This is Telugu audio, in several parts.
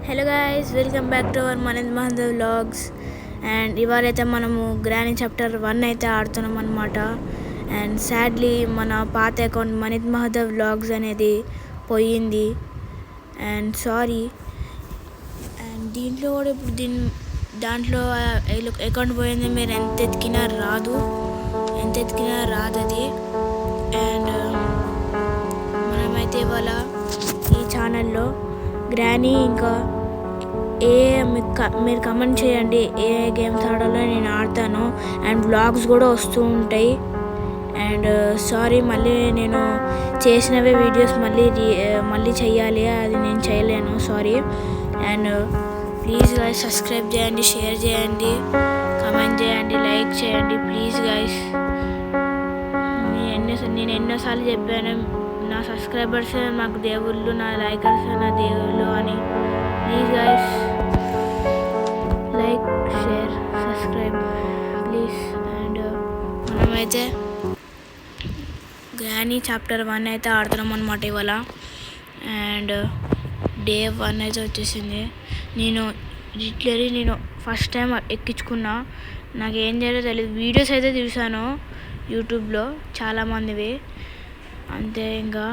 Hello guys, welcome back to our Maneeth Mahadev vlogs. And ఇవాళైతే మనము గ్రానీ చాప్టర్ 1 అయితే ఆడుతున్నాం అనమాట. అండ్ సాడ్లీ మన పాత అకౌంట్ మనీత్ మహదేవ్ వ్లాగ్స్ అనేది పోయింది. And sorry. అండ్ దీంట్లో కూడా ఇప్పుడు దాంట్లో అకౌంట్ పోయింది. మీరు ఎంత ఎతికినా రాదు అది. అండ్ మనమైతే ఇవాళ ఈ ఛానల్లో గ్రానీ ఇంకా మీరు కమెంట్ చేయండి ఏ గేమ్స్ ఆడాలో నేను ఆడతాను. అండ్ వ్లాగ్స్ కూడా వస్తూ ఉంటాయి. అండ్ సారీ, మళ్ళీ నేను చేసినవే వీడియోస్ మళ్ళీ చెయ్యాలి, అది నేను చేయలేను, sorry. And please guys subscribe చేయండి, షేర్ చేయండి, కమెంట్ చేయండి, లైక్ చేయండి ప్లీజ్ గైస్. నేను ఎన్నోసార్లు చెప్పాను, నా సబ్స్క్రైబర్స్ నాకు దేవుళ్ళు, నా లైకర్స్ నా దేవుళ్ళు అని. Please guys like, share, subscribe please. And మనమైతే గ్రానీ చాప్టర్ 1 అయితే ఆడుతున్నాం అనమాట ఇవాళ. అండ్ డే 1 అయితే వచ్చేసింది. నేను ఫస్ట్ టైం ఎక్కించుకున్నా, నాకు ఏం చేయాలో తెలియదు. వీడియోస్ అయితే చూసాను యూట్యూబ్లో చాలామందివి, అంతే ఇంకా.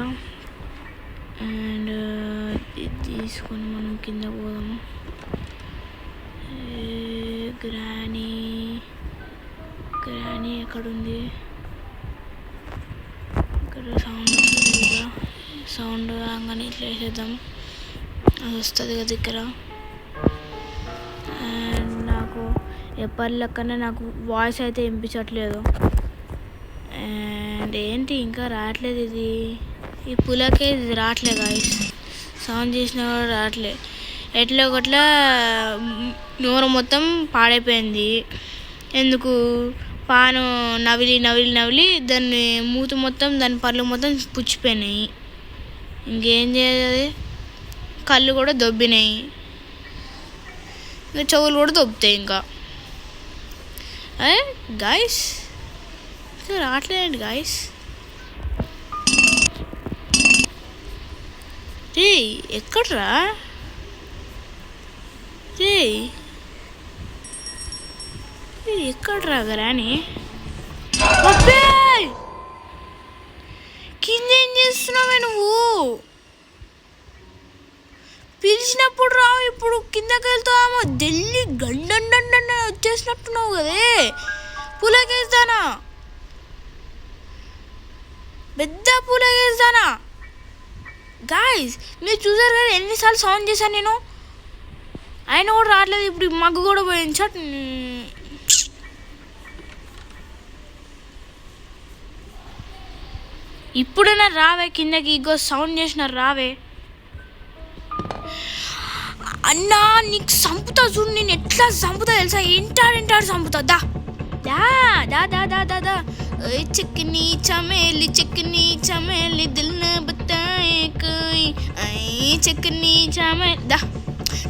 అండ్ ఇది తీసుకొని మనం కింద పోదాము. గ్రానీ ఎక్కడుంది? ఇక్కడ సౌండ్ రాగానే ఇట్లా వేసేద్దాం, అది వస్తుంది కదా ఇక్కడ. అండ్ నాకు ఎప్పటి లెక్కనే నాకు వాయిస్ అయితే వినిపించట్లేదు. అండ్ ఏంటి ఇంకా రావట్లేదు ఇది, ఈ పులకే ఇది రావట్లే గాయస్. సౌండ్ చేసినా కూడా రావట్లే. ఎట్లా ఒకట్లా నోరు మొత్తం పాడైపోయింది. ఎందుకు? పాను నవిలి దాన్ని మూత మొత్తం, దాని పళ్ళు మొత్తం పుచ్చిపోయినాయి. ఇంకేం చేయాలి? కళ్ళు కూడా దొబ్బినాయి, ఇంకా చెవులు కూడా దొబ్బుతాయి. ఇంకా గాయస్ రావట్లేదండి గాయస్. రే ఎక్కడ్రా ఎక్కడ్రా గ్రానీ? కింద ఏం చేస్తున్నావే నువ్వు? పిలిచినప్పుడు రావు, ఇప్పుడు కిందకి వెళ్తామో ఢిల్లీ గండండ వచ్చేసినట్టున్నావు కదే. పూలకేస్తానా, పెద్ద పూలకేస్తానా. గాయస్ మీరు చూసారు కదా ఎన్నిసార్లు సౌండ్ చేశాను నేను, ఆయన కూడా రావట్లేదు. ఇప్పుడు మగ్గు కూడా పోయింది. చట్ ఇప్పుడైనా రావే కిందకి, ఇగో సౌండ్ చేసిన రావే. అన్నా నీకు చంపుతా చూడు, నేను ఎట్లా చంపుతా తెలుసా? ఎంటాడు చంపుతా. దా దా దా దా దా దా. చిక్కని చమేలి దిల్ న బతాయే కోయి, చిక్కని చమేలి. దా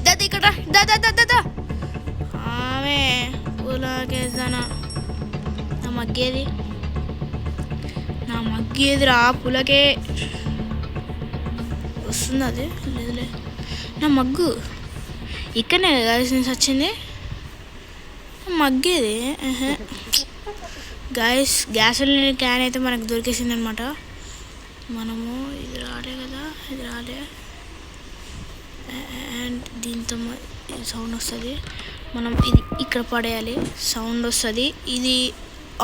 దా ఇక్కడ దా దా దా దా. ఆమె పులకేసానా? నా మగ్గేదిరా పులకే వస్తుంది. అది లేదులే, నా మగ్గు ఇక్కడనే కదా వచ్చింది మగ్గేది. గ్యాస్ క్యాన్ అయితే మనకు దొరికేసింది అనమాట. మనము ఇది రాలే కదా, ఇది రాలే. అండ్ దీంతో సౌండ్ వస్తుంది, మనం ఇది ఇక్కడ పడేయాలి, సౌండ్ వస్తుంది. ఇది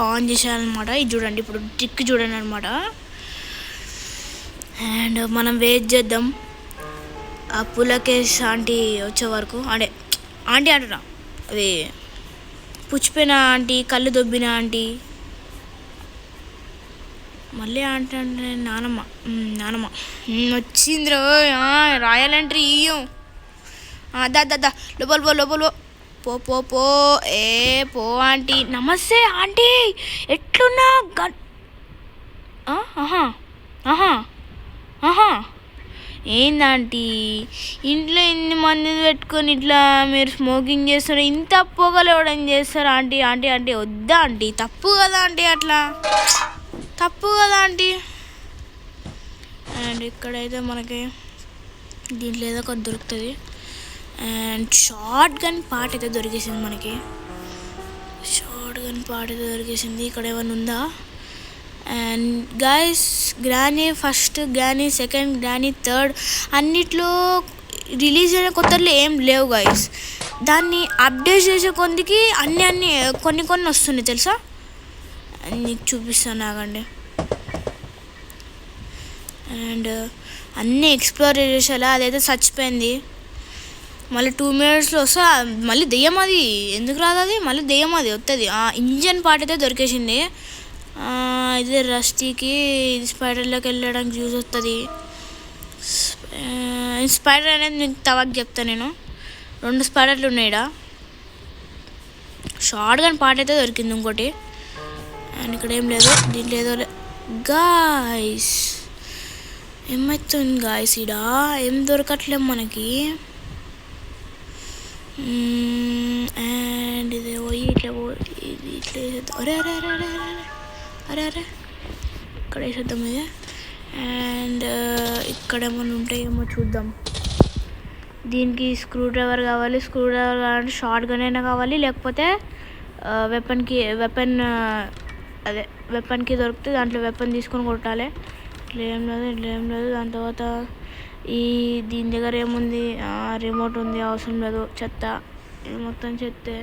ఆన్ చేసేయాలన్నమాట. ఇది చూడండి, ఇప్పుడు ట్రిక్ చూడండి అనమాట. అండ్ మనం వెయిట్ చేద్దాం ఆ పులకేస్ ఆంటీ వచ్చే వరకు. ఆంటీ అంటున్నా, అది పుచ్చిపోయిన ఆంటీ, కళ్ళు దొబ్బిన ఆంటీ. మళ్ళీ ఆంటీ అంటే నానమ్మ వచ్చిందిరో. రాయాలంటే ఇయ్యం. దా లోపల పో పో ఆంటీ. నమస్తే ఆంటీ, ఎట్లున్నా? ఏందంటీ ఇంట్లో ఇన్ని మంది పెట్టుకొని ఇట్లా మీరు స్మోకింగ్ చేస్తారు? ఇంత పొగలు ఎవడని చేస్తారు ఆంటీ? ఆంటీ వద్దా ఆంటీ, తప్పు కదా ఆంటీ, అట్లా తప్పు కదా ఆంటీ. అండ్ ఇక్కడైతే మనకి దీంట్లో ఏదో ఒకటి దొరుకుతుంది. అండ్ షార్ట్ గన్ పార్ట్ అయితే దొరికేసింది మనకి. షార్ట్ గన్ పార్ట్ అయితే దొరికేసింది. ఇక్కడ ఏమైనా ఉందా? And guys granny first, granny second, granny third అన్నిట్లో రిలీజ్ అయిన కొత్తలో ఏం లేవు గైస్. దాన్ని అప్డేట్ చేసే కొందికి అన్ని కొన్ని వస్తున్నాయి తెలుసా. నీకు చూపిస్తాను ఆగండి. అండ్ అన్నీ ఎక్స్ప్లోర్ చేసేలా అదైతే చచ్చిపోయింది. మళ్ళీ 2 minutesలో వస్తా. మళ్ళీ దెయ్యం అది ఎందుకు రాదు? అది మళ్ళీ దెయ్యం అది వస్తుంది. ఇంజన్ పార్ట్ అయితే దొరికేసింది. ఇది రస్టీకి ఇది స్పైడర్లోకి వెళ్ళడానికి యూజ్ వస్తుంది. స్పైడర్ అనేది మీకు తవాకి చెప్తాను నేను. 2 స్పైడర్లు ఉన్నాయి ఇక్కడ. షార్ట్ గన్ పార్ట్ అయితే దొరికింది ఇంకోటి. అండ్ ఇక్కడ ఏం లేదు. దీంట్లో ఏదో గాయస్ ఏమవుతుంది గాయస్? ఇడ ఏం దొరకట్లేము మనకి. అండ్ ఇది పోయి ఇట్లా ఇది ఇట్లా వేసేద్దాం. అరే అరే అరే అరే అరే అరే అరే ఇక్కడ వేసేద్దాం ఇది. అండ్ ఇక్కడ ఏమైనా ఉంటాయేమో చూద్దాం. దీనికి స్క్రూ డ్రైవర్ కావాలి. స్క్రూ డ్రైవర్ కావాలంటే షార్ట్ గన్ అయినా కావాలి, లేకపోతే వెపన్కి దొరికితే దాంట్లో వెపన్ తీసుకొని కొట్టాలి. ఇట్లా ఏం లేదు. దాని తర్వాత దీని దగ్గర ఏముంది? రిమోట్ ఉంది, అవసరం లేదు. చెత్త, ఇది మొత్తం చెత్తే.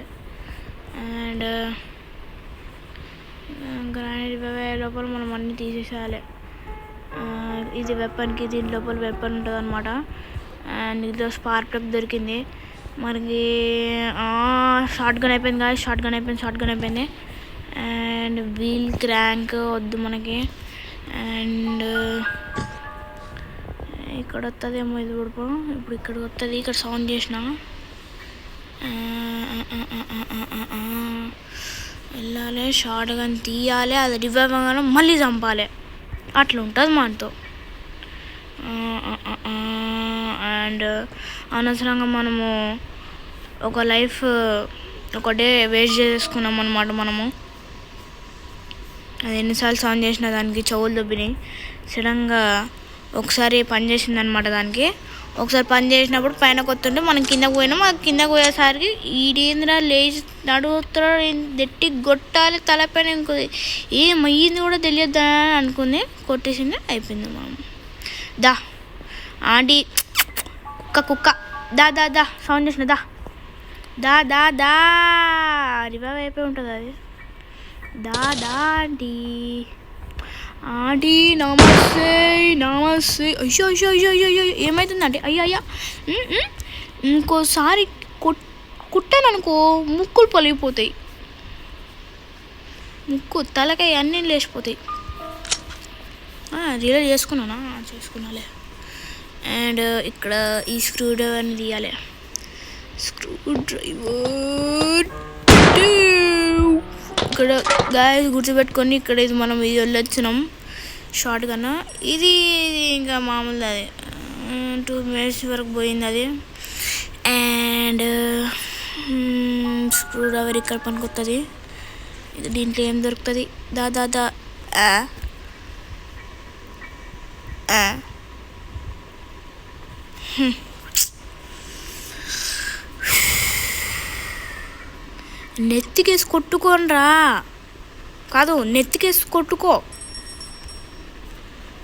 అండ్ గ్రానైట్ లోపల మనం అన్నీ తీసేసేయాలి. ఇది వెపన్కి, దీని లోపల వెపన్ ఉంటుంది అనమాట. అండ్ ఇది స్పార్క్ ప్లగ్ దొరికింది మనకి. షార్ట్ గన్ అయిపోయింది కాదు, షార్ట్ గన్ అయిపోయింది. అండ్ వీల్ క్రాంక్ వద్దు మనకి. అండ్ ఇక్కడ వస్తుందేమో ఇది కూడా. ఇప్పుడు ఇక్కడికి వస్తుంది. ఇక్కడ సౌండ్ చేసిన వెళ్ళాలి. షార్ట్ గన్ తీయాలి, అది రివైవ్ అవ్వగానే మళ్ళీ చంపాలి. అట్లా ఉంటుంది మనతో. అండ్ అనవసరంగా మనము ఒక డే వేస్ట్ చేసుకున్నాం అనమాట మనము. అది ఎన్నిసార్లు సౌండ్ చేసినా దానికి చెవులు దొబ్బినాయి. సడన్గా ఒకసారి పని చేసింది అనమాట దానికి. ఒకసారి పని చేసినప్పుడు పైన కొత్తుంటే మనం కిందకు పోయినాం. అది కిందకు పోయేసరికి ఈడేంద్రా లేచి నడుగుతాడు, దెట్టి కొట్టాలి తలపైన. ఇంకోది ఏమయ్యింది కూడా తెలియద్దా అని అనుకుంది. కొట్టేసింది, అయిపోయింది. మనం దా ఆంటీ కుక్క దా దా దా సౌండ్ చేసిన దా దా దా రివైవ్ అయిపోయి ఉంటుంది అది. దా దా ఆంటీ నమస్తే. అయ్యో అయ్యో అయ్యో అయ్యో అయ్యో ఏమవుతుందంటే అయ్యా ఇంకోసారి కుట్టాననుకో ముక్కులు పలిగిపోతాయి. ముక్కు తలకాయ అన్నీ లేచిపోతాయి. రియల్ చేసుకున్నాలే. అండ్ ఇక్కడ ఈ స్క్రూ డ్రైవర్ని తీయాలి. స్క్రూ డ్రైవర్ ఇక్కడ గాయస్ గుర్తుపెట్టుకొని. ఇక్కడ ఇది మనం ఇది వెళ్ళొచ్చినాం షార్ట్ గన్. ఇది ఇంకా మామూలు అది 2 minutes వరకు పోయింది అది. అండ్ స్క్రూ డ్రైవర్ ఇక్కడ పనికొస్తుంది. దీంట్లో ఏం దొరుకుతుంది? దా నెత్తికేసి కొట్టుకోనరా కాదు, నెత్తికేసి కొట్టుకో.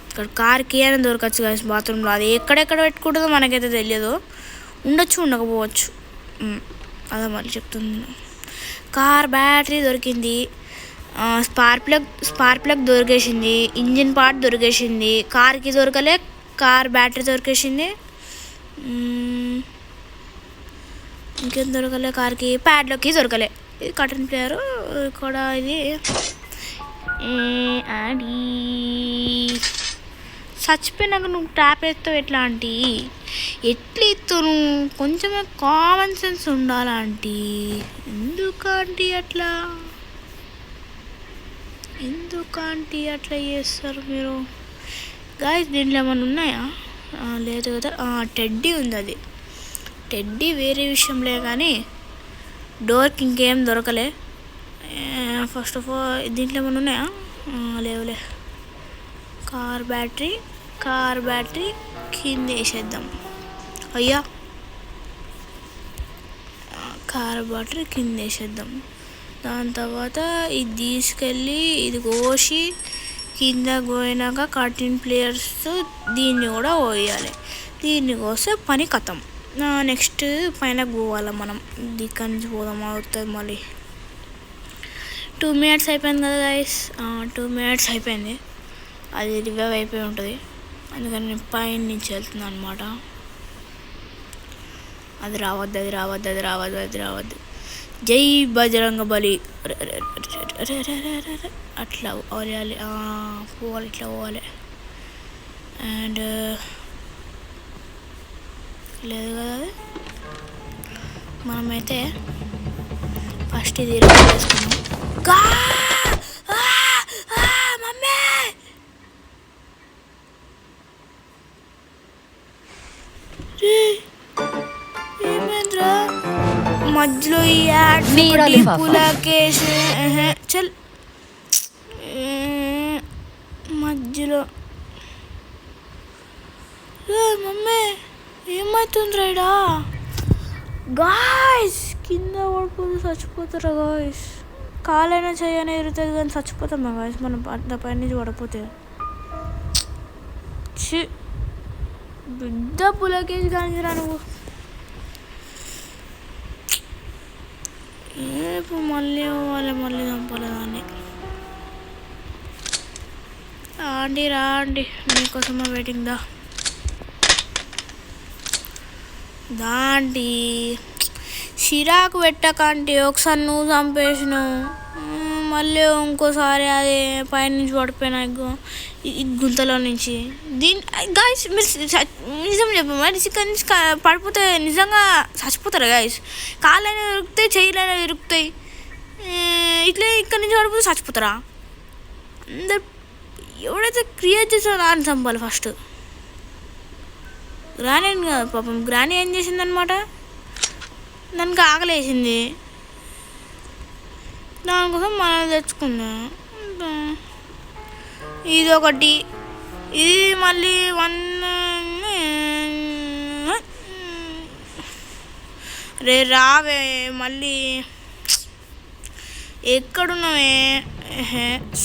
ఇక్కడ కార్కి అని దొరకచ్చు కదా బాత్రూంలో. అది ఎక్కడెక్కడ పెట్టుకుంటుందో మనకైతే తెలియదు. ఉండొచ్చు, ఉండకపోవచ్చు. అదే మళ్ళీ చెప్తుంది. కార్ బ్యాటరీ దొరికింది. స్పార్క్ ప్లగ్ దొరికేసింది. ఇంజిన్ పార్ట్ దొరికేసింది. కార్కి దొరకలే, కార్ బ్యాటరీ దొరికేసింది. ఇంకేం దొరకలే? కార్కి ప్యాడ్లోకి దొరకలే. ఇది కటన్ ప్లేయరు కూడా. ఇది అది చచ్చిపోయినాక నువ్వు ట్యాప్ వేస్తావు. ఎట్లా ఆంటీ? ఎట్లా ఎత్తావు నువ్వు? కొంచెమే కామన్ సెన్స్ ఉండాలంటీ. ఎందుకంటీ అట్లా చేస్తారు మీరు? గాయస్ దీంట్లో ఏమైనా ఉన్నాయా? లేదు కదా. టెడ్డీ ఉంది. అది టెడ్డీ వేరే విషయంలే కానీ డోర్కి ఇంకేం దొరకలే. ఫస్ట్ ఆఫ్ ఆల్ దీంట్లో ఏమైనా ఉన్నాయా? లేవులే. కార్ బ్యాటరీ కింద వేసేద్దాం. అయ్యా కార్బోరేటర్ కింద వేసేద్దాం. దాని తర్వాత ఇది తీసుకెళ్ళి ఇది కోసి కింద పోయినాక కటింగ్ ప్లేయర్స్ దీన్ని కూడా పోయాలి. దీన్ని కోస్తే పని కథం. నెక్స్ట్ పైన పోవాలి మనం. ఇక్కడి నుంచి పోదాం అవుతుంది మళ్ళీ. 2 minutes అయిపోయింది కదా గైస్. 2 minutes అయిపోయింది. అది రివైవ్ అయిపోయి ఉంటుంది. అందుకని నేను పైన నుంచి వెళ్తున్నాను అనమాట. అది రావద్దు. జై బజరంగ బలి. అట్లా పోవాలి. ఇట్లా పోవాలి. అండ్ లేదు కదా అది. మనమైతే ఫస్ట్ ఇది చేసుకున్నాం. మమ్మీ ఏమేంద్రా మధ్యలో ఈ పులాకేసి చల్ మధ్యలో మమ్మీ ఏమవుతుంది రైడా గాయస్. కింద పడిపోతే చచ్చిపోతారా గాయస్. కాలైనా చేయనే ఎరుగుతుంది కానీ చచ్చిపోతామా గాయస్ మనం అంత పైన నుంచి పడిపోతే. పెద్ద పులకేసి కానిరా నువ్వు. ఇప్పుడు మళ్ళీ చంపాలి దాన్ని. రాండి మీకోసమే వెయిటింగ్. దాంటి చిరాకు పెట్టకండి. ఒకసారి నువ్వు చంపేసినావు, మళ్ళీ ఇంకోసారి అది పైనుంచి పడిపోయినా ఈ గుంతలో నుంచి. గాయస్ మీరు నిజం చెప్పమా, ఇక్కడ నుంచి పడిపోతే నిజంగా చచ్చిపోతారు గాయస్. కాళ్ళైనా ఇరుకుతాయి, చెయ్యిలైనా ఇరుకుతాయి. ఇట్లా ఇక్కడి నుంచి పడిపోతే చచ్చిపోతారా? అందరు ఎవడైతే క్రియేట్ చేసాడో అని చంపాలి ఫస్ట్. గ్రానీ కాదు పాపం, గ్రానీ ఏం చేసిందనమాట, దానికి ఆకలేసింది, దానికోసం మనం తెచ్చుకుందాం. ఇది ఒకటి, ఇది మళ్ళీ 1 రావే మళ్ళీ ఎక్కడున్నావే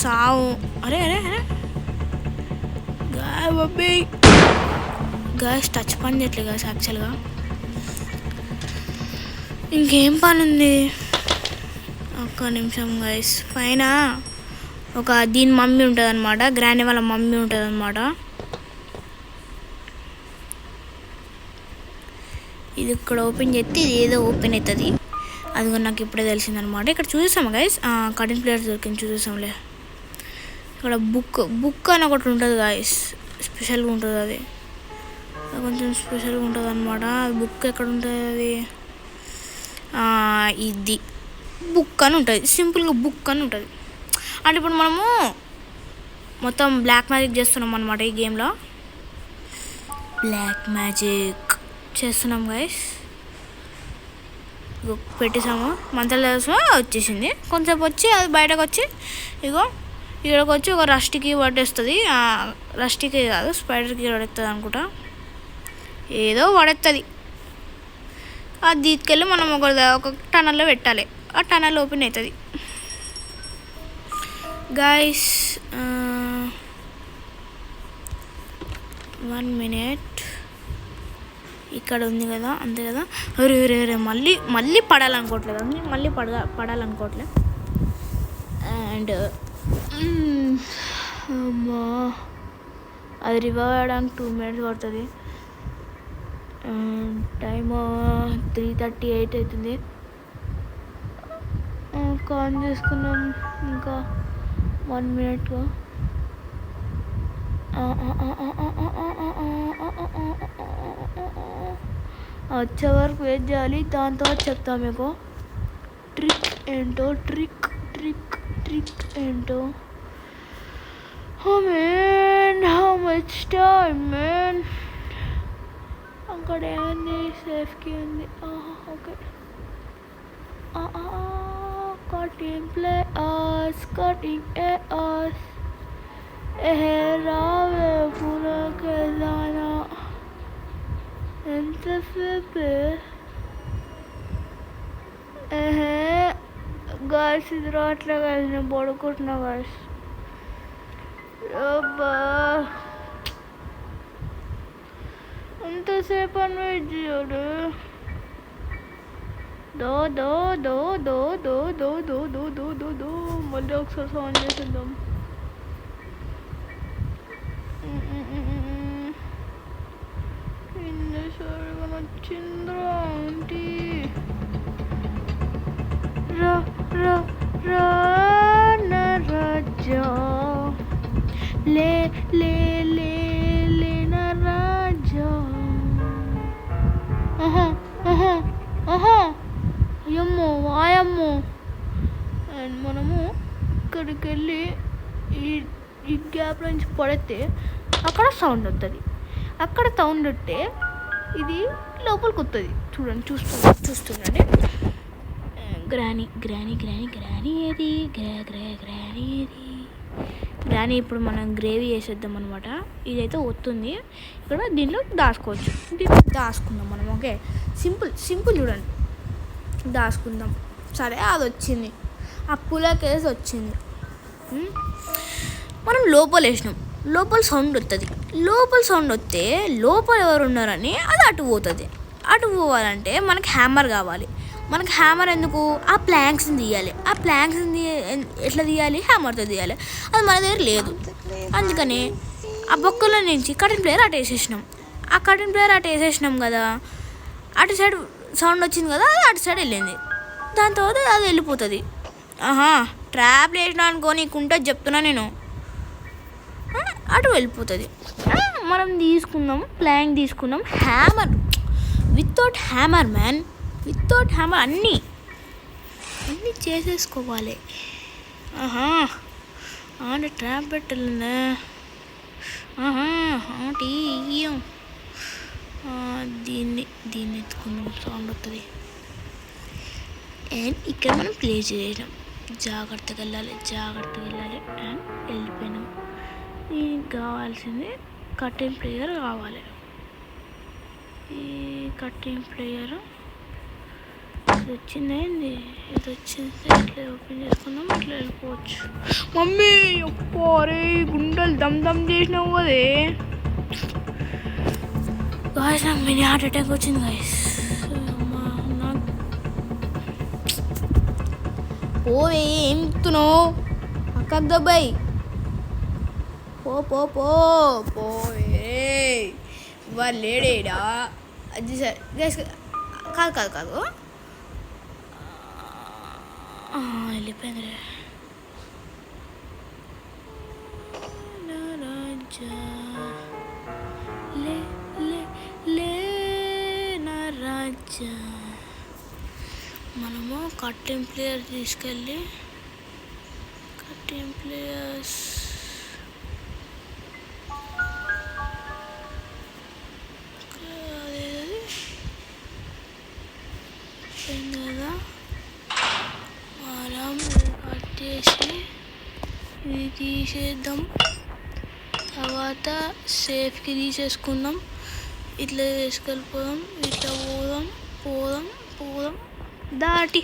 సావు. అరే గాయ బాబీ గాయస్ టచ్ పని చేయట్లేదు గాయస్. యాక్చువల్గా ఇంకేం పని ఉంది, ఒక్క నిమిషం గాయస్. పైన ఒక దీని మమ్మీ ఉంటుంది అనమాట, గ్రాండ్ వాళ్ళ మమ్మీ ఉంటుంది అనమాట. ఇది ఇక్కడ ఓపెన్ చేస్తే ఇది ఏదో ఓపెన్ అవుతుంది. అది కూడా నాకు ఇప్పుడే తెలిసిందనమాట. ఇక్కడ చూసేసాము గైస్, కటింగ్ ప్లేయర్స్ దొరికింది చూసేసాంలే. ఇక్కడ బుక్ అని ఒకటి ఉంటుంది గాయస్, స్పెషల్గా ఉంటుంది. అది కొంచెం స్పెషల్గా ఉంటుంది అనమాట. బుక్ ఎక్కడ ఉంటుంది అది, ఇది బుక్ అని ఉంటుంది, సింపుల్గా బుక్ అని ఉంటుంది. అంటే ఇప్పుడు మనము మొత్తం బ్లాక్ మ్యాజిక్ చేస్తున్నాం అనమాట. ఈ గేమ్లో బ్లాక్ మ్యాజిక్ చేస్తున్నాం గైస్. పెట్టేసాము, మంత్రాలు వచ్చేసింది. కొంచెంసేపు వచ్చి అది బయటకు వచ్చి ఇక్కడికి వచ్చి ఒక రస్ట్కి పడేస్తుంది. రస్ట్కి కాదు, స్పైడర్కి పడేస్తుంది అనుకుంటా, ఏదో పడేస్తుంది. అది తీసుకెళ్ళి మనం ఒక టనల్లో పెట్టాలి. ఆ టనల్ ఓపెన్ అవుతుంది గాయస్. 1 minute. ఇక్కడ ఉంది కదా, అంతే కదా. రే మళ్ళీ పడాలనుకోవట్లేదు, మళ్ళీ పడాలనుకోవట్లేదు. అండ్ అమ్మా అది రివైవ్ అవ్వడానికి 2 minutes పడుతుంది. టైమ్ 3:38 అవుతుంది. ఆన్ చేసుకున్నాం ఇంకా 1 minute. వచ్చే వరకు వెయిట్ చేయాలి. దాని తర్వాత చెప్తాను మీకు ట్రిక్ ఏంటో. ట్రిక్ ఏంటో. How much time man. అక్కడ ఏముంది, సేఫ్కి ఉంది. ఓకే, కటింగ్ ప్లేయర్స్ రావే పూలకెళ్ళానా ఎంతసేపు. గాయస్ ఇది రావట్లే గాయస్, నేను పడుకుంటున్నా గాయస్. అబ్బా అంతసేపు అని వెయిట్ చేయాలి. దో దో దో దో దో దో దో దో దో దో దో మళ్ళీ ఒకసారి ఆన్ చేసేద్దాం. ఎన్నిసార్లు వచ్చిందిరా ఏంటి? రా రా రా రాజా లే లే లే లేన రాజా. అయ్యమ్మో వాయమ్మో. అండ్ మనము ఇక్కడికి వెళ్ళి ఈ గ్యాప్ నుంచి పడితే అక్కడ సౌండ్ వస్తుంది. అక్కడ సౌండ్ వస్తే ఇది లోపలికి వస్తుంది. చూడండి, చూస్తుండండి. గ్రానీ గ్రానీ గ్రానీ గ్రానీ ఏది? గ్రానీ ఏది? గ్రానీ ఇప్పుడు మనం గ్రేవీ వేసేద్దాం అనమాట. ఇదైతే వస్తుంది. ఇక్కడ దీంట్లో దాచుకోవచ్చు. దీంట్లో దాచుకుందాం మనం. ఓకే, సింపుల్ చూడండి, దాచుకుందాం. సరే, అది వచ్చింది. ఆ పులకేసి వచ్చింది. మనం లోపల వేసినాం. లోపల సౌండ్ వస్తుంది. లోపల సౌండ్ వస్తే లోపల ఎవరు ఉన్నారని అది అటు పోతుంది. అటు పోవాలంటే మనకి హ్యామర్ కావాలి. మనకి హ్యామర్ ఎందుకు? ఆ ప్లాంక్స్ని తీయాలి. ఆ ప్లాంక్స్ని ఎట్లా తీయాలి? హ్యామర్తో తీయాలి. అది మన దగ్గర లేదు. అందుకని ఆ బొక్కలో నుంచి కటింగ్ ప్లేయర్ అటు వేసేసినాం. ఆ కటింగ్ ప్లేయర్ అటు వేసేసినాం కదా, అటు సైడ్ సౌండ్ వచ్చింది కదా, అది అటు సైడ్ వెళ్ళింది. దాని తర్వాత అది వెళ్ళిపోతుంది. ట్రాప్లు వేసినా అనుకో, నీకుంటే చెప్తున్నా నేను, అటు వెళ్ళిపోతుంది. మనం తీసుకుందాం, ప్లాంక్ తీసుకుందాం. Hammer without hammer man, without hammer అన్నీ చేసేసుకోవాలి. ట్రాప్ పెట్టాలన్నా దీన్ని ఎత్తుకుందాం, సౌండ్ వస్తుంది. అండ్ ఇక్కడ మనం ప్లే చేయడం, జాగ్రత్తగా వెళ్ళాలి అండ్ వెళ్ళిపోయినాం. దీనికి కావాల్సింది కటింగ్ ప్లేయర్ కావాలి. ఈ కటింగ్ ప్లేయర్ వచ్చిందేంది? ఇది వచ్చింది. ఇట్లా ఓపెన్ చేసుకుందాం, ఇట్లా వెళ్ళిపోవచ్చు. మమ్మీ ఒక్కరే గుండెలు దమ్ చేసినావు కదే గాయస్. నాకు మినీ హార్ట్ అటాక్ వచ్చింది గాయస్. ఓవే ఏం చెప్తున్నావు? అక్కకు దబ్బాయి పోవే వాళ్ళు లేడేడా? అది సార్ గైస్, కాదు వెళ్ళిపోయింది. రాజా లే లే లే నా రాజా. మనము కటింగ్ ప్లేయర్ తీసుకెళ్ళి కటింగ్ ప్లేయర్స్ కదా మనం కట్టేసి ఇది తీసేద్దాం. తర్వాత సేఫ్కి తీసేసుకుందాం. ఇట్లా వేసుకెళ్ళిపోదాం. ఇట్లా పోదాం దాటి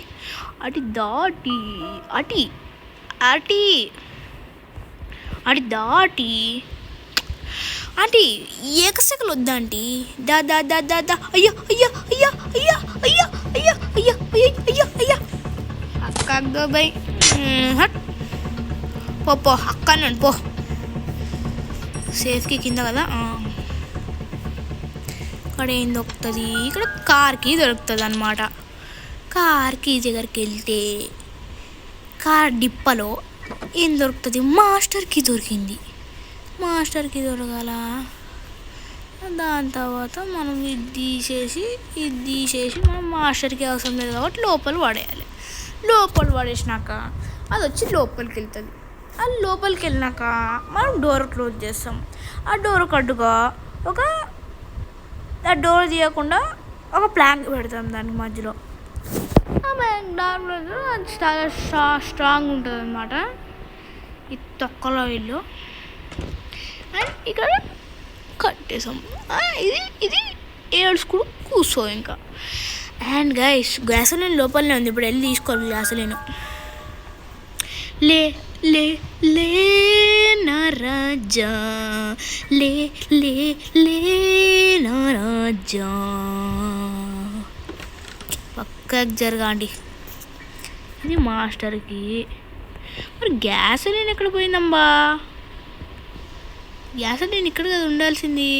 ఆంటీ ఏకసెకలు వద్దా ఆంటీ? దా అయ్యా అక్క బై పో అక్క అన్నాను పో. సేఫ్కి కింద కదా. ఇక్కడ ఏం దొరుకుతుంది? ఇక్కడ కార్కి దొరుకుతుంది అనమాట. కార్కి దగ్గరికి వెళ్తే కార్ డిప్పలో ఏం దొరుకుతుంది? మాస్టర్కి దొరికింది. మాస్టర్కి దొరకాల. దాని తర్వాత మనం ఇది తీసేసి మనం మాస్టర్కి అవసరం లేదు కాబట్టి లోపల పడేయాలి. లోపల పడేసినాక అది వచ్చి లోపలికి వెళ్తుంది. అది లోపలికి వెళ్ళినాక మనం డోర్ క్లోజ్ చేస్తాం. ఆ డోర్ కట్టుగా ఆ డోర్ తీయకుండా ఒక ప్లాంక్ పెడతాం దానికి మధ్యలో. ఆ ప్లాంక్ దాంట్లో అది చాలా స్ట్రాంగ్ ఉంటుంది అన్నమాట. ఈ తొక్కలో ఇల్లు అండ్ ఇక్కడ కట్టేసాం. ఇది ఏడ్చుకుని కూర్చో ఇంకా. అండ్ గైస్ గ్యాసోలిన్ లోపలనే ఉంది, ఇప్పుడు వెళ్ళి తీసుకోవాలి గ్యాసోలిన్. లే లే లే నా రాజా, లే లే లే నా రాజా. పక్కకు జరగాండి, ఇది మాస్టర్కి. మరి గ్యాసోలిన్ ఎక్కడ పోయిందమ్మా? గ్యాసోలిన్ ఇక్కడ కదా ఉండాల్సింది.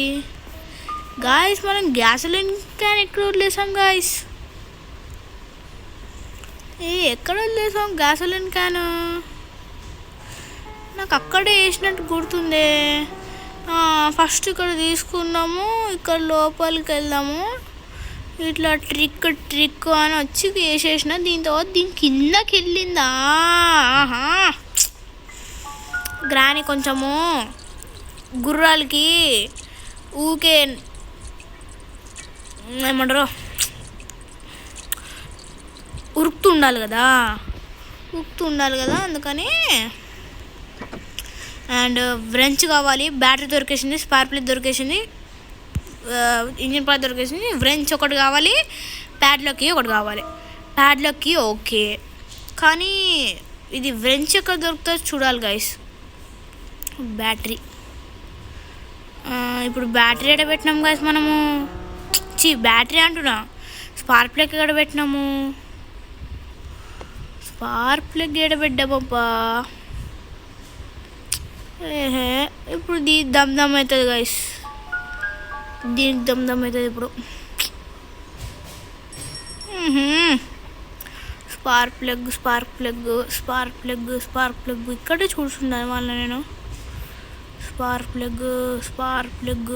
గాయస్ మనం గ్యాసోలిన్ క్యాన్ ఎక్కడ వదిలేసాం గాయస్? ఎక్కడ వదిలేసాం గ్యాసోలిన్ క్యాన్? నాకు అక్కడే వేసినట్టు గుర్తుందే. ఫస్ట్ ఇక్కడ తీసుకున్నాము, ఇక్కడ లోపలికి వెళ్దాము, ఇట్లా ట్రిక్ అని వచ్చి వేసేసిన. దీని తర్వాత దీని కిందకి వెళ్ళిందా? గ్రాని కొంచెము గుర్రాలకి ఊకే ఏమంటారు, ఉరుకుతూ ఉండాలి కదా, అందుకని. అండ్ వ్రెంచ్ కావాలి, బ్యాటరీ దొరికేసింది, స్పార్క్ ప్లగ్ దొరికేసింది, ఇంజిన్ పార్ట్ దొరికేసింది, వ్రెంచ్ ఒకటి కావాలి, ప్యాడ్లకి ఒకటి కావాలి. ప్యాడ్లకి ఓకే, కానీ ఇది వ్రెంచ్ ఎక్కడ దొరుకుతుందో చూడాలి గైస్. బ్యాటరీ ఇప్పుడు బ్యాటరీ ఎక్కడ పెట్టినాము గైస్ మనము? బ్యాటరీ అంటున్నా, స్పార్క్ ప్లగ్ ఎక్కడ పెట్టినాము? స్పార్క్ ప్లగ్ ఎక్కడ పెట్టామబ్బా? ఇప్పుడు దీనికి దమ్ అవుతుంది గైస్, దీనికి దమ్ అవుతుంది ఇప్పుడు. స్పార్క్ ప్లగ్ ఇక్కడే చూస్తున్నాను వాళ్ళ నేను. స్పార్క్ ప్లగ్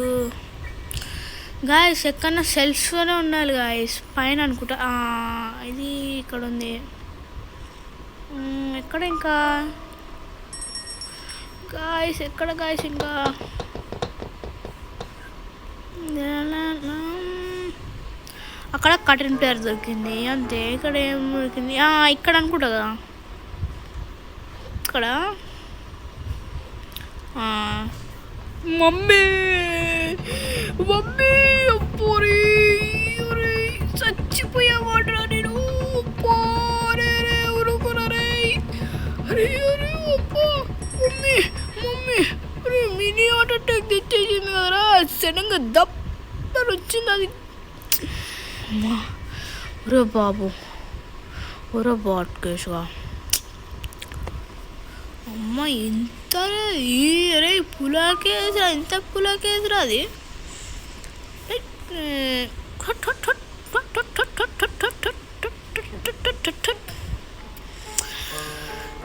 గాయస్ ఎక్కడన్నా సెల్ఫ్లోనే ఉండాలి గాయస్, పైన అనుకుంటా. ఇది ఇక్కడ ఉంది. ఎక్కడ ఇంకా గాయస్? ఎక్కడ గాయస్ ఇంకా? అక్కడ కటింగ్ ప్లేయర్ దొరికింది అంతే. ఇక్కడ ఏం దొరికింది? ఇక్కడ అనుకుంటా కదా, ఇక్కడ. మమ్మీ అప్పురి చచ్చిపోయావాడ్రా నేను. మమ్మీ మినీ హార్ట్ అటాక్ తెచ్చేసింది కదరా, సడన్గా దప్పని వచ్చింది అది. ఒరే బాబు, ఒరే బాట్కేసుగా అమ్మ, ఎంత అరే పులాకేసరా, ఎంత పులాకేసరా అది.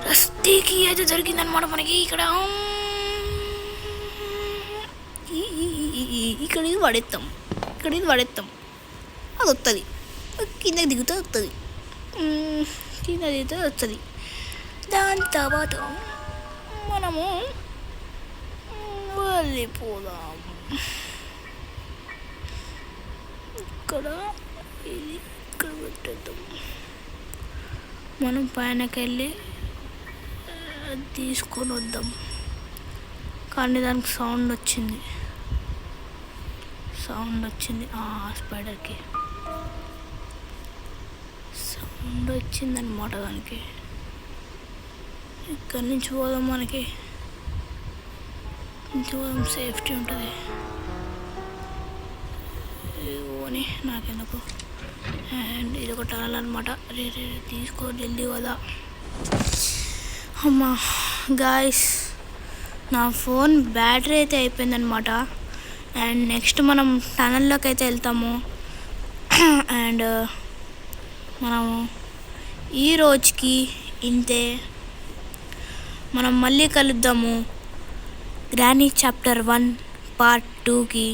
రస్తీకి అయితే దొరికిందనమాట మనకి ఇక్కడ. ఇక్కడ ఇది పడేస్తాం, అది వస్తుంది, కిందకి దిగుతూ వస్తుంది, దాని తర్వాత మనము వెళ్ళిపోదాం. ఇక్కడ ఇది ఇక్కడ పెట్టేద్దాం. మనం పైనకి వెళ్ళి తీసుకొని వద్దాం. కానీ దానికి సౌండ్ వచ్చింది, స్పైడర్కి సౌండ్ వచ్చిందనమాట. దానికి ఇక్కడి నుంచి పోదాం, మనకి సేఫ్టీ ఉంటుంది. ఓని నాకెందుకు. అండ్ ఇది ఒక టనల్ అనమాట. తీసుకో జల్దీ కదా. అమ్మా గాయస్, నా ఫోన్ బ్యాటరీ అయితే అయిపోయిందనమాట. అండ్ నెక్స్ట్ మనం టనల్లోకి అయితే వెళ్తాము. అండ్ మనము ఈ రోజుకి ఇంతే. మనం మళ్ళీ కలుద్దాము గ్రానీ చాప్టర్ 1 పార్ట్ 2కి.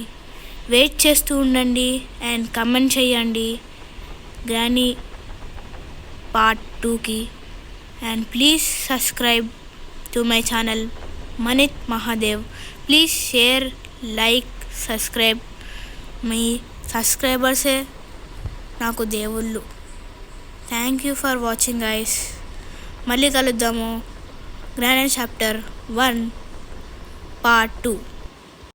వెయిట్ చేస్తూ ఉండండి అండ్ కమెంట్ చేయండి గ్రానీ పార్ట్ 2కి. And please subscribe to my channel Manith Mahadev. Please share, like, subscribe. మీ సబ్స్క్రైబర్సే నాకు దేవుళ్ళు. Thank you for watching guys. మళ్ళీ కలుద్దాము గ్రానీ చాప్టర్ 1 పార్ట్ 2.